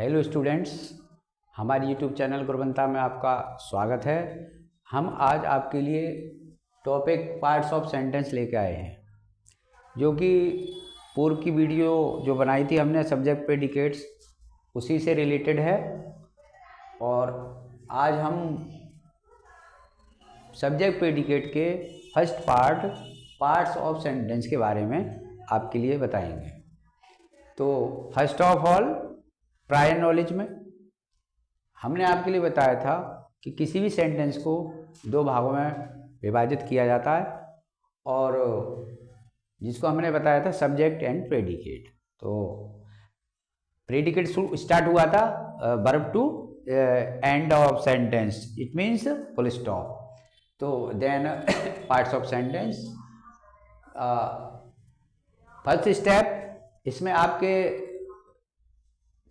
Hello students, हमारे YouTube channel गुरबंता में आपका स्वागत है। हम आज आपके लिए टॉपिक पार्ट्स ऑफ सेंटेंस लेके आए हैं, जो कि पूर्व की वीडियो जो बनाई थी हमने सब्जेक्ट प्रेडिकेट्स उसी से रिलेटेड है। और आज हम सब्जेक्ट प्रेडिकेट के फर्स्ट पार्ट्स ऑफ सेंटेंस के बारे में आपके लिए बताएंगे। तो first of all, prior knowledge में हमने आपके लिए बताया था कि किसी भी सेंटेंस को दो भागों में विभाजित किया जाता है, और जिसको हमने बताया था सब्जेक्ट एंड प्रेडिकेट। तो प्रेडिकेट स्टार्ट हुआ था verb to end of sentence, it means full stop. तो then parts of sentence, first step, इसमें आपके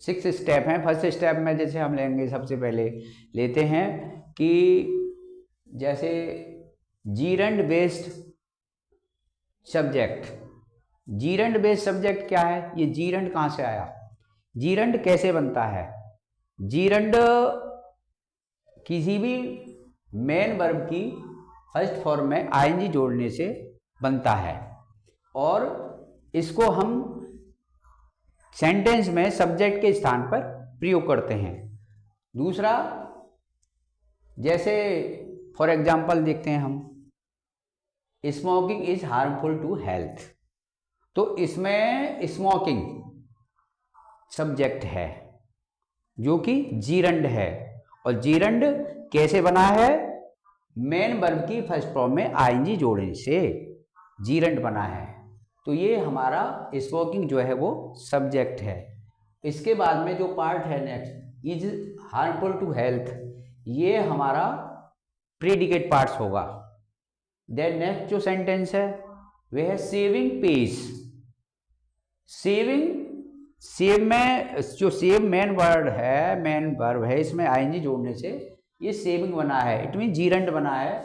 6 स्टेप हैं। फर्स्ट स्टेप में जैसे हम लेंगे, सबसे पहले लेते हैं कि जैसे gerund based subject. Gerund based subject क्या है? ये जीरंड कहाँ से आया, जीरंड कैसे बनता है? जीरंड किसी भी मेन वर्ब की फर्स्ट फॉर्म में आईएनजी जोड़ने से बनता है, और इसको हम सेंटेंस में सब्जेक्ट के स्थान पर प्रयोग करते हैं। दूसरा, जैसे फॉर एग्जांपल देखते हैं हम, smoking is harmful to health. तो इसमें स्मोकिंग सब्जेक्ट है जो कि जीरंड है, और जीरंड कैसे बना है? मेन वर्ब की फर्स्ट फॉर्म में आईएनजी जोड़ने से जीरंड बना है। तो ये हमारा स्मोकिंग जो है वो सब्जेक्ट है। इसके बाद में जो पार्ट है next, is harmful to health, ये हमारा प्रेडिकेट पार्ट्स होगा। देन नेक्स्ट जो सेंटेंस है वह है सेविंग पेज। सेव में जो सेव मेन वर्ब है, इसमें आईएनजी जोड़ने से ये सेविंग बना है, इट मीन जीरंड बना है।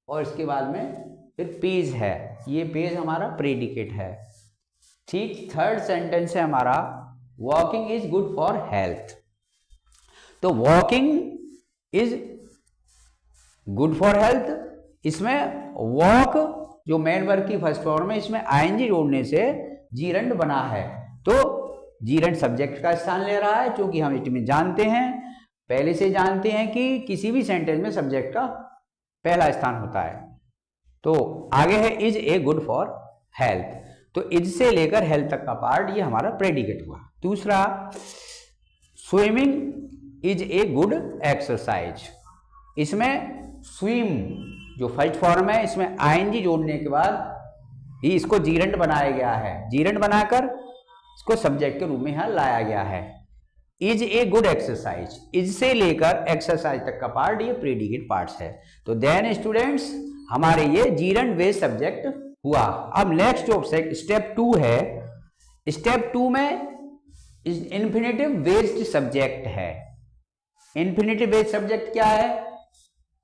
और इसके बाद में फिर पेज है, ये पेज हमारा प्रेडिकेट है। ठीक, थर्ड सेंटेंस है हमारा walking is good for health. तो walking is good for health, इसमें वॉक जो मेन वर्ब की फर्स्ट फॉर्म है, इसमें आईएनजी जोड़ने से जीरंड बना है। तो जीरंड सब्जेक्ट का स्थान ले रहा है, क्योंकि हम इसमें जानते हैं, पहले से जानते हैं कि किसी भी सेंटेंस में सब्जेक्ट का पहला स्थान होता है। तो आगे है is a good for health. तो इज से लेकर हेल्थ तक का पार्ट ये हमारा प्रेडिकेट हुआ। दूसरा, swimming is a good exercise. इसमें स्विम जो फर्स्ट फॉर्म है, इसमें आईएनजी जोड़ने के बाद ही इसको जीरंड बनाया गया है। जीरंड बनाकर इसको सब्जेक्ट के रूप में यहां लाया गया है। Is a good exercise, is से लेकर एक्सरसाइज तक का पार्ट ये प्रेडिकेट पार्ट्स है। तो देन स्टूडेंट्स, हमारे ये जीरंड बेस्ड सब्जेक्ट हुआ। अब नेक्स्ट जो स्टेप 2 है, स्टेप 2 में इंफिनिटिव बेस्ड सब्जेक्ट है। इंफिनिटिव बेस्ड सब्जेक्ट क्या है?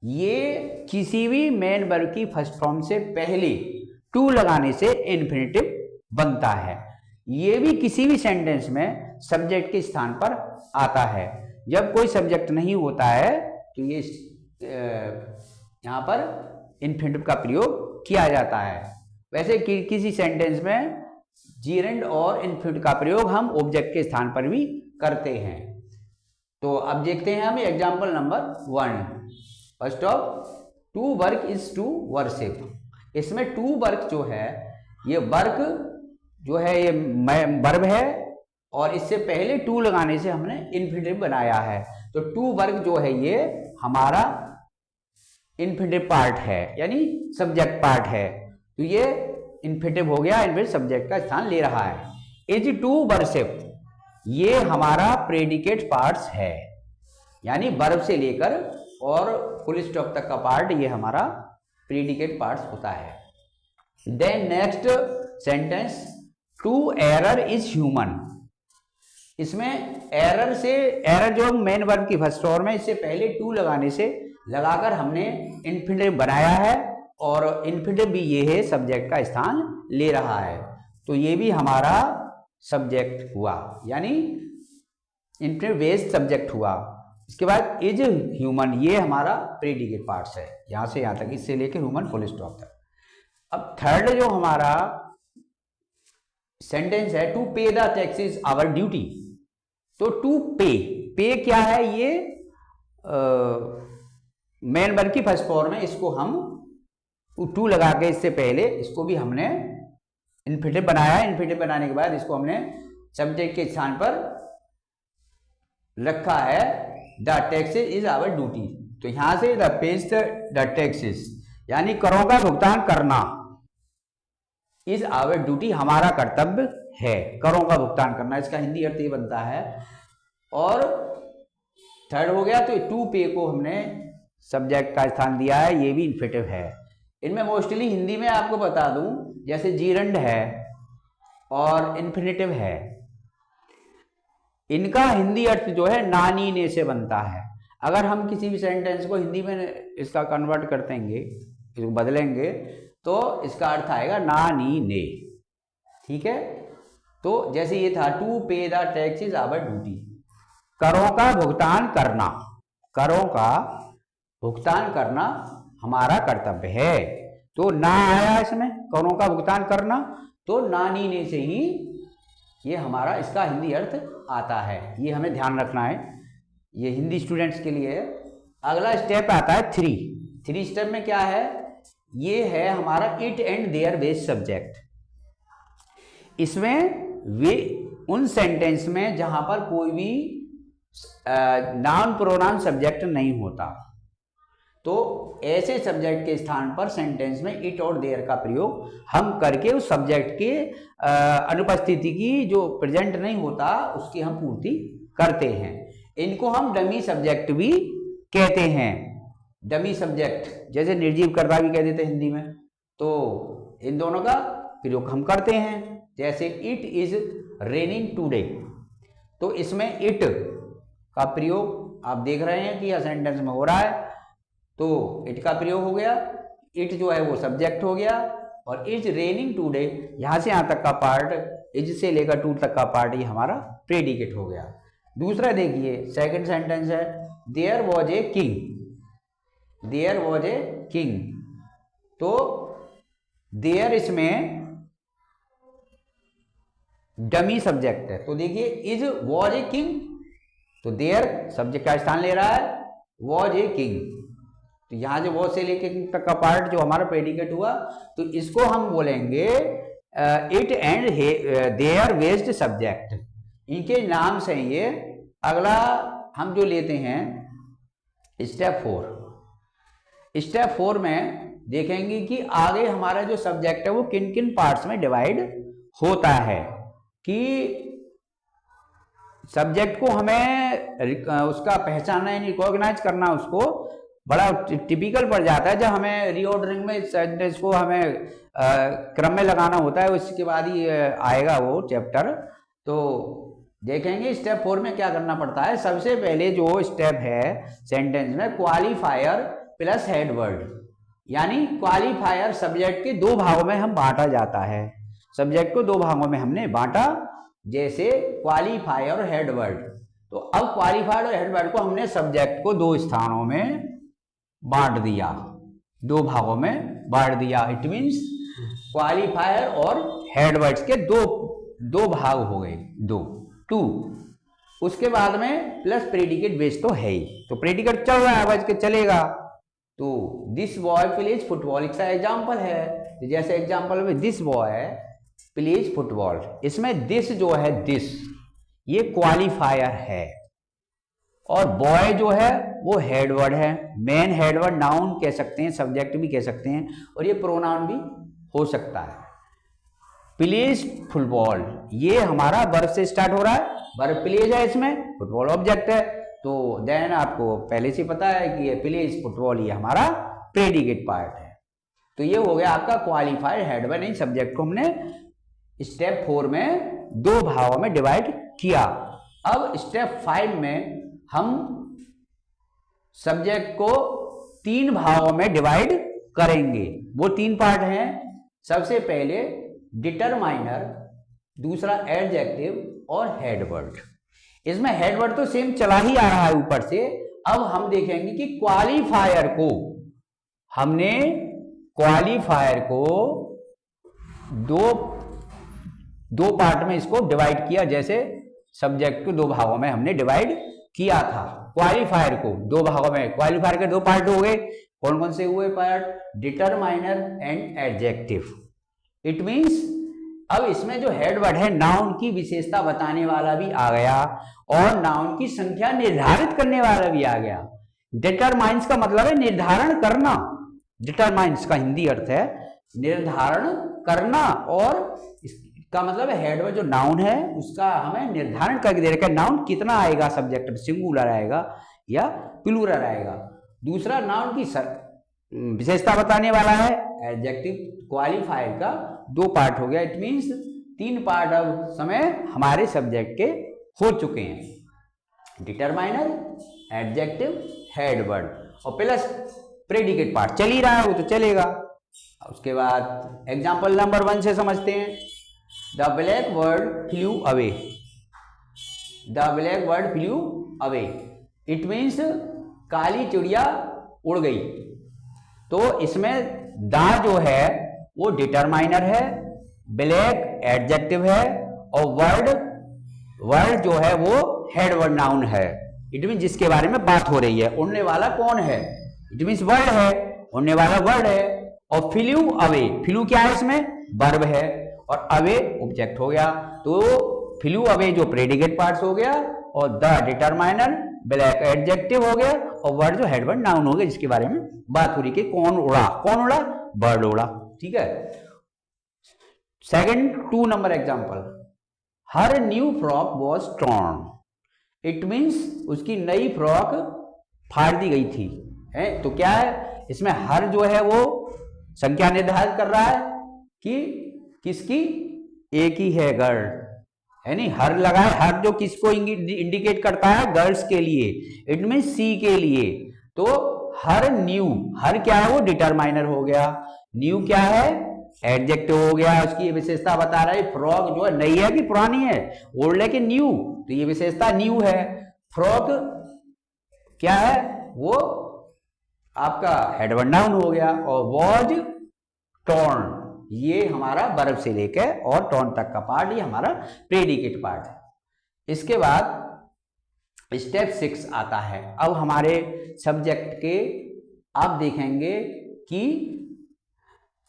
ये किसी भी मेन वर्ब की फर्स्ट फॉर्म से पहले टू लगाने से इंफिनिटिव बनता है। ये भी किसी भी सेंटेंस में सब्जेक्ट के स्थान पर आता है। जब कोई सब्जेक्ट नहीं होता है तो ये यहाँ पर इन्फिनिटिव का प्रयोग किया जाता है। वैसे किसी सेंटेंस में जीरंड और इन्फिनिटिव का प्रयोग हम ऑब्जेक्ट के स्थान पर भी करते हैं। तो अब देखते हैं हम example number 1। First of, to work is to worship. इसमें टू वर्क जो है, ये वर्क जो है ये वर्ब है, और इससे पहले टू लगाने से हमने इन्फिनिटिव बनाया है। तो टू वर्क जो है ये हमारा इन्फिनिटिव पार्ट है, यानी सब्जेक्ट पार्ट है। तो ये इन्फिनिटिव हो गया, इन्फिनिटिव सब्जेक्ट का स्थान ले रहा है। इज टू वर्शिप, ये हमारा प्रेडिकेट पार्ट्स है, यानी वर्ब से लेकर और फुल स्टॉप तक का पार्ट ये हमारा प्रेडिकेट पार्ट्स होता है। Then next sentence, to error is human. इसमें एरर जो मेन वर्ब की फर्स्ट फॉर्म है, इससे पहले टू लगाने से लगाकर हमने इन्फिनिटिव बनाया है, और इन्फिनिटिव भी ये है सब्जेक्ट का स्थान ले रहा है। तो ये भी हमारा सब्जेक्ट हुआ, यानी इन्फिनेटिव बेस्ड सब्जेक्ट हुआ। इसके बाद इज ह्यूमन, ये हमारा प्रेडिकेट पार्ट्स है, यहां से यहां तक, इससे लेके ह्यूमन फुल स्टॉप तक। अब थर्ड जो हमारा सेंटेंस है, to pay the tax is our duty. तो टू पे क्या है, ये मेन वर्ब की फर्स्ट फॉर्म है, इसको हम टू लगा के इससे पहले इसको भी हमने इन्फिनेटिव बनाया। इन्फिनेटिव बनाने के बाद इसको हमने सब्जेक्ट के स्थान पर रखा है, the taxes is our duty. तो यहां से द पेज द टैक्सेस यानी करों का भुगतान करना, इज आवर ड्यूटी हमारा कर्तव्य है, करों का भुगतान करना, इसका हिंदी अर्थ ये बनता है। और थर्ड हो गया, तो टू पे को हमने सब्जेक्ट का स्थान दिया है, ये भी इन्फिनेटिव है। इनमें मोस्टली हिंदी में आपको बता दूं, जैसे जीरंड है और इन्फिनेटिव है, इनका हिंदी अर्थ जो है नानी ने से बनता है। अगर हम किसी भी सेंटेंस को हिंदी में इसका कन्वर्ट कर देंगे, इसको बदलेंगे, तो इसका अर्थ आएगा नानी ने, ठीक है। तो जैसे ये था, to pay the tax is our duty, करों का भुगतान करना, करों का भुगतान करना हमारा कर्तव्य है। तो ना आया इसमें करों का भुगतान करना, तो नानी ने से ही ये हमारा इसका हिंदी अर्थ आता है, ये हमें ध्यान रखना है, ये हिंदी स्टूडेंट्स के लिए। अगला स्टेप आता है थ्री स्टेप में क्या है, ये है हमारा it and there based subject. इसमें वे उन सेंटेंस में जहां पर कोई भी नाउन प्रोनाउन सब्जेक्ट नहीं होता, तो ऐसे सब्जेक्ट के स्थान पर सेंटेंस में इट और देयर का प्रयोग हम करके उस सब्जेक्ट के अनुपस्थिति की, जो प्रेजेंट नहीं होता, उसकी हम पूर्ति करते हैं। इनको हम डमी सब्जेक्ट भी कहते हैं, डमी सब्जेक्ट, जैसे निर्जीव कर्ता भी कह देते हैं हिंदी में। तो इन दोनों का प्रयोग हम करते हैं, जैसे इट इज रेनिंग टुडे, तो इसमें इट का प्रयोग आप देख रहे हैं कि यह सेंटेंस में हो रहा है, तो इट का प्रयोग हो गया, इट जो है वो सब्जेक्ट हो गया, और इज रेनिंग टुडे यहां से यहां तक का पार्ट, इज से लेकर टू तक का पार्ट, ये हमारा प्रेडिकेट हो गया। दूसरा देखिए, सेकंड सेंटेंस है, there was a king, there was a king, तो देयर इसमें डमी सब्जेक्ट है, तो देखिए इज वॉज ए किंग, तो देयर सब्जेक्ट का स्थान ले रहा है, वॉज ए किंग, तो यहां जो वॉज से लेके किंग तक का पार्ट जो हमारा प्रेडिकेट हुआ, तो इसको हम बोलेंगे it and there based subject, इनके नाम से ये। अगला हम जो लेते हैं स्टेप 4, स्टेप 4 में देखेंगे कि आगे हमारा जो सब्जेक्ट है वो किन किन पार्ट्स में डिवाइड होता है, कि सब्जेक्ट को हमें उसका पहचानना यानी रिकॉग्नाइज करना, उसको बड़ा टिपिकल पड़ जाता है जब हमें रीऑर्डरिंग में सेंटेंस को हमें क्रम में लगाना होता है, उसके बाद ही आएगा वो चैप्टर। तो देखेंगे स्टेप 4 में क्या करना पड़ता है। सबसे पहले जो स्टेप है सेंटेंस में, क्वालिफायर प्लस हेड वर्ड, यानी क्वालिफायर सब्जेक्ट के दो भागों में हम बांटा जाता है, सब्जेक्ट को दो भागों में हमने बांटा, जैसे क्वालिफायर और हेड वर्ड। तो अब क्वालिफायर और हेड वर्ड को हमने सब्जेक्ट को दो स्थानों में बांट दिया, दो भागों में बांट दिया। इट मीन्स क्वालिफायर और हेड वर्ड्स के दो भाग हो गए, टू। उसके बाद में प्लस प्रेडिकेट बेस तो है ही, तो प्रेडिकेट चल रहा है, बज के चलेगा। तो दिस बॉय प्लेज फुटबॉल इसका एग्जाम्पल है, जैसे एग्जाम्पल में दिस बॉय प्लेज फुटबॉल, इसमें दिस जो है, दिस ये क्वालिफायर है, और बॉय जो है वो हेड वर्ड है, मेन हेड वर्ड, नाउन कह सकते हैं, सब्जेक्ट भी कह सकते हैं, और ये प्रोनाउन भी हो सकता है। प्लेज फुटबॉल ये हमारा वर्ब से स्टार्ट हो रहा है, वर्ब प्लेज है, इसमें फुटबॉल ऑब्जेक्ट है, तो देन आपको पहले से पता है कि ये प्लेज फुटबॉल ये हमारा प्रेडिकेट पार्ट है। तो ये हो गया आपका क्वालिफाइड हेड वर्ड, इन सब्जेक्ट को हमने स्टेप 4 में दो भागों में डिवाइड किया। अब स्टेप 5 में हम सब्जेक्ट को 3 भागों में डिवाइड करेंगे। वो 3 पार्ट हैं, सबसे पहले डिटरमाइनर, दूसरा एडजेक्टिव और हेड वर्ड। इसमें हेड वर्ड तो सेम चला ही आ रहा है ऊपर से। अब हम देखेंगे कि क्वालिफायर को, हमने क्वालिफायर को दो पार्ट में इसको डिवाइड किया, जैसे सब्जेक्ट को दो भागों में हमने डिवाइड किया था। क्वालिफायर को दो भागों में, क्वालिफायर के दो पार्ट हो गए। कौन कौन से हुए part? Determiner and adjective. It means अब इसमें जो हेड वर्ड है नाउन की विशेषता बताने वाला भी आ गया और नाउन की संख्या निर्धारित करने वाला भी आ गया। डिटरमाइंस का मतलब है निर्धारण करना, डिटरमाइंस का हिंदी अर्थ है निर्धारण करना, और इसका मतलब है हेड वर्ड जो नाउन है उसका हमें निर्धारण करके दे रखा है नाउन कितना आएगा, सब्जेक्ट सिंगुलर आएगा या प्लूरल आएगा। दूसरा नाउन की विशेषता बताने वाला है एडजेक्टिव। क्वालिफायर का दो पार्ट हो गया। इट मींस तीन पार्ट अब समय हमारे सब्जेक्ट के हो चुके हैं, डिटरमाइनर, एडजेक्टिव, हेड वर्ड और प्लस प्रेडिकेट पार्ट चल ही रहा है, वो तो चलेगा। उसके बाद एग्जांपल नंबर 1 से समझते हैं। The black bird flew away. The black bird flew away it means काली चिड़िया उड़ गई। तो इसमें दा जो है वो डिटरमाइनर है, ब्लैक एडजेक्टिव है और वर्ड जो है वो हेड वर्ड नाउन है। इट मीन जिसके बारे में बात हो रही है। उड़ने वाला कौन है? इट मीन्स वर्ड है, उड़ने वाला वर्ड है। और फ्लू अवे, फ्लू क्या है इसमें? वर्ब है और अवे ऑब्जेक्ट हो गया। तो फ्लू अवे जो प्रेडिकेट पार्ट्स हो गया और द डिटरमाइनर, ब्लैक एडजेक्टिव हो गया और वर्ड जो हेड वर्ड नाउन हो गया जिसके बारे में बात हो रही है कि कौन उड़ा, कौन उड़ा? बर्ड उड़ा। ठीक है। Second 2 number example, her new frock was torn. It means उसकी नई फ्रॉक फाड़ दी गई थी। तो क्या है इसमें? हर जो है वो संख्या निर्धारित कर रहा है कि किसकी? एक ही है, गर्ल है नहीं। हर लगा है, हर जो किसको इंडिकेट करता है? गर्ल्स के लिए। इट मीन सी के लिए। तो हर न्यू, हर क्या है वो? डिटरमाइनर हो गया। न्यू क्या है? एडजेक्टिव हो गया। उसकी विशेषता बता रहा है फ्रॉक जो है नई है कि पुरानी है? ओल्ड है कि न्यू? तो ये विशेषता न्यू है। फ्रॉक क्या है? वो आपका हेड वर्ड नाउन हो गया। और वॉज टॉर्न ये हमारा वर्ब से लेकर और टॉर्न तक का पार्ट, ये हमारा प्रेडिकेट पार्ट है। इसके बाद स्टेप 6 आता है। अब हमारे सब्जेक्ट के आप देखेंगे कि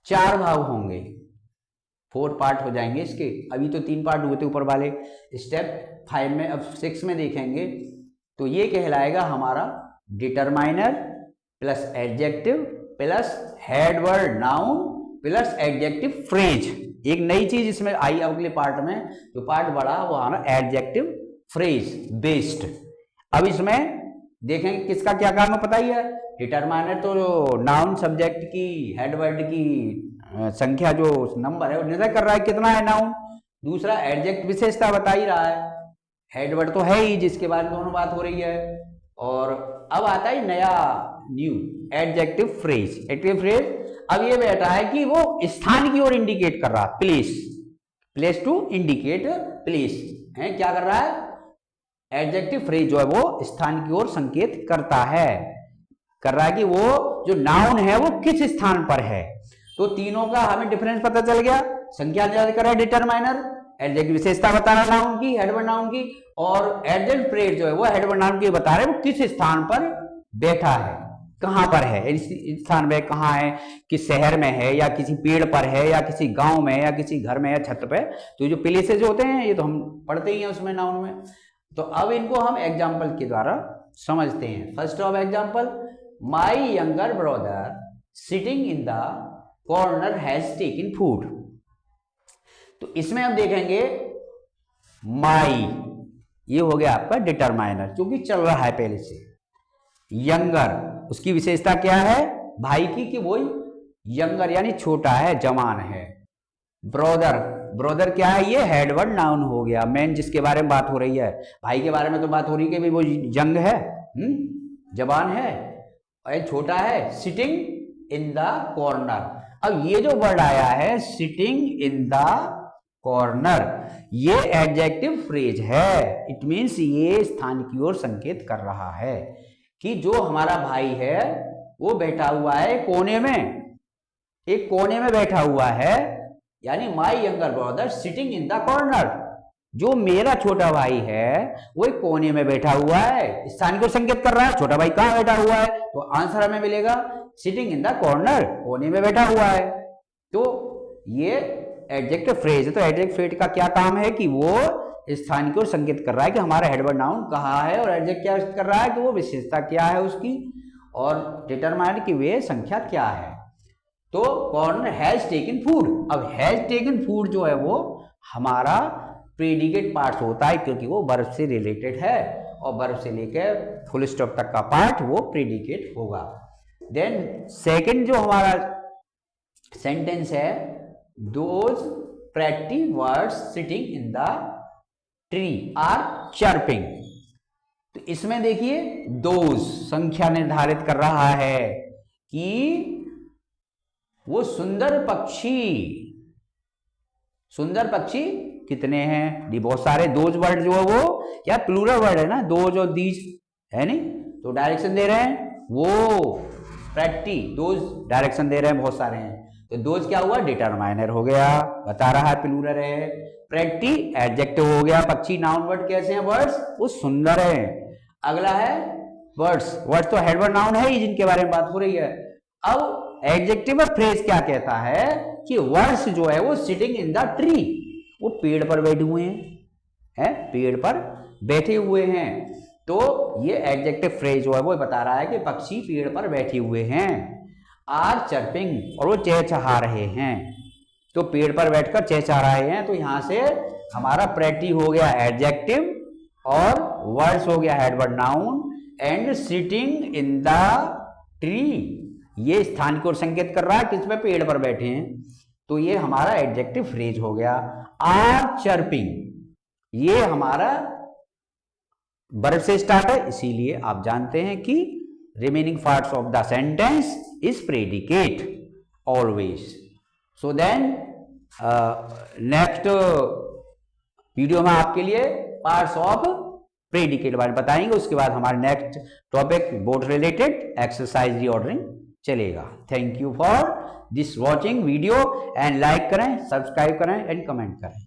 4 भाग होंगे, 4 पार्ट हो जाएंगे इसके। अभी तो 3 पार्ट हुए थे ऊपर वाले। स्टेप 5 में, अब 6 में देखेंगे तो ये कहलाएगा हमारा determiner plus adjective plus head word noun plus adjective phrase. एक नई चीज इसमें आई अगले पार्ट में, जो पार्ट बढ़ा वो हमारा एडजेक्टिव फ्रेज बेस्ड। अब इसमें देखेंगे किसका क्या काम है, पता ही है। डिटरमाइनर तो नाउन सब्जेक्ट की हेड वर्ड की संख्या जो नंबर है वो निर्धारित कर रहा है कितना है नाउन। दूसरा एडजेक्ट विशेषता बता ही रहा है। हेड वर्ड तो है ही जिसके बारे में दोनों बात हो रही है। और अब आता है नया new adjective phrase. Adjective phrase अब ये बैठा है कि वो स्थान की ओर इंडिकेट कर रहा है, place, place to indicate place है। क्या कर रहा है? एडजेक्टिव फ्रेज जो है वो स्थान की ओर संकेत करता है, कर रहा है कि वो जो नाउन है वो किस स्थान पर है। तो तीनों का हमें डिफरेंस पता चल गया। संख्या निर्धारित कर रहा है डिटरमाइनर, एडजेक्टिव विशेषता बता रहा है नाउन की, हेड वर्ड नाउन की, और एडजेक्टिव फ्रेज जो है वो हेड वर्ड नाउन की बता रहे हैं वो किस स्थान पर बैठा है, कहां पर है। इस स्थान में कहां है, किस शहर में है या किसी पेड़ पर है या किसी गांव में या किसी घर में या छत पे। तो जो प्लेसेस होते हैं ये तो हम पढ़ते ही हैं उसमें नाउन में। तो अब इनको हम एग्जाम्पल के द्वारा समझते हैं। First of example, my younger brother sitting in the corner has taken food. तो इसमें हम देखेंगे माई, ये हो गया आपका डिटरमाइनर क्योंकि चल रहा है पहले से। यंगर, उसकी विशेषता क्या है भाई की, कि वो यंगर यानी छोटा है, जवान है। ब्रदर, ब्रदर क्या है? ये हेड वर्ड नाउन हो गया। मैन जिसके बारे में बात हो रही है, भाई के बारे में तो बात हो रही है कि वो यंग है, जवान है और छोटा है। Sitting in the corner. अब ये जो वर्ड आया है सिटिंग इन द कॉर्नर, ये एडजेक्टिव फ्रेज है। इट मीन्स ये स्थान की ओर संकेत कर रहा है कि जो हमारा भाई है वो बैठा हुआ है कोने में, एक कोने में बैठा हुआ है, यानी my younger brother sitting in the corner. जो मेरा छोटा भाई है वो एक कोने में बैठा हुआ है, स्थान को संकेत कर रहा है। छोटा भाई कहाँ बैठा हुआ है, तो आंसर हमें मिलेगा सिटिंग इन द कॉर्नर, कोने में बैठा हुआ है। तो ये एडजेक्टिव फ्रेज है। तो एडजेक्टिव फ्रेज का क्या काम है कि वो स्थान की ओर संकेत कर रहा है कि हमारा हेडवर्ड नाउन कहाँ है, और एडजेक्टिव क्या कर रहा है कि वो विशेषता क्या है उसकी, और डिटरमाइन की वे संख्या क्या है। तो कॉर्नर हैज टेकन फूड। अब हैज टेकन फूड जो है वो हमारा प्रेडिकेट पार्ट होता है, क्योंकि वो वर्ब से रिलेटेड है, और वर्ब से लेकर फुल स्टॉप तक का पार्ट वो प्रेडिकेट होगा। देन सेकंड जो हमारा सेंटेंस है, those pretty birds sitting in the tree are chirping. तो इसमें देखिए दोज संख्या निर्धारित कर रहा है कि वो सुंदर पक्षी कितने हैं। ये बहुत सारे दोज वर्ड जो है वो क्या प्लूरल वर्ड है ना, दोज और दीज है नहीं, तो डायरेक्शन दे रहे हैं वो प्रेटी, दोज डायरेक्शन दे रहे हैं, बहुत सारे हैं। तो दोज क्या हुआ, डिटरमाइनर हो गया, बता रहा है प्लूरल है। प्रेटी एडजेक्टिव हो गया। पक्षी नाउन वर्ड कैसे हैं, वर्ड्स वो सुंदर है। अगला है वर्ड्स तो हेडवर्ड नाउन है ही जिनके बारे में बात हो रही है। अब एडजेक्टिव फ्रेज क्या कहता है कि वर्ड्स जो है वो सिटिंग इन द ट्री, वो पेड़ पर बैठे हुए हैं, पेड़ पर बैठे हुए हैं। तो ये एडजेक्टिव फ्रेज जो है वो बता रहा है कि पक्षी पेड़ पर बैठे हुए हैं। आर चर्पिंग, और वो चहचहा रहे हैं। तो पेड़ पर बैठकर चहचहा रहे हैं, तो यहां से हमारा प्रेटी हो गया एडजेक्टिव, और वर्ड्स हो गया headword noun, and sitting in the tree ये स्थान की ओर संकेत कर रहा है किस में, पेड़ पर बैठे हैं। तो ये हमारा एडजेक्टिव फ्रेज हो गया। आर चर्पिंग ये हमारा वर्ब से स्टार्ट है, इसीलिए आप जानते हैं कि remaining parts of the sentence is predicate always. So then next video में आपके लिए पार्ट्स ऑफ प्रेडिकेट बारे में बताएंगे। उसके बाद हमारा next topic board related exercise reordering चलेगा। Thank you for this watching video, and like करें, सब्सक्राइब करें एंड कमेंट करें।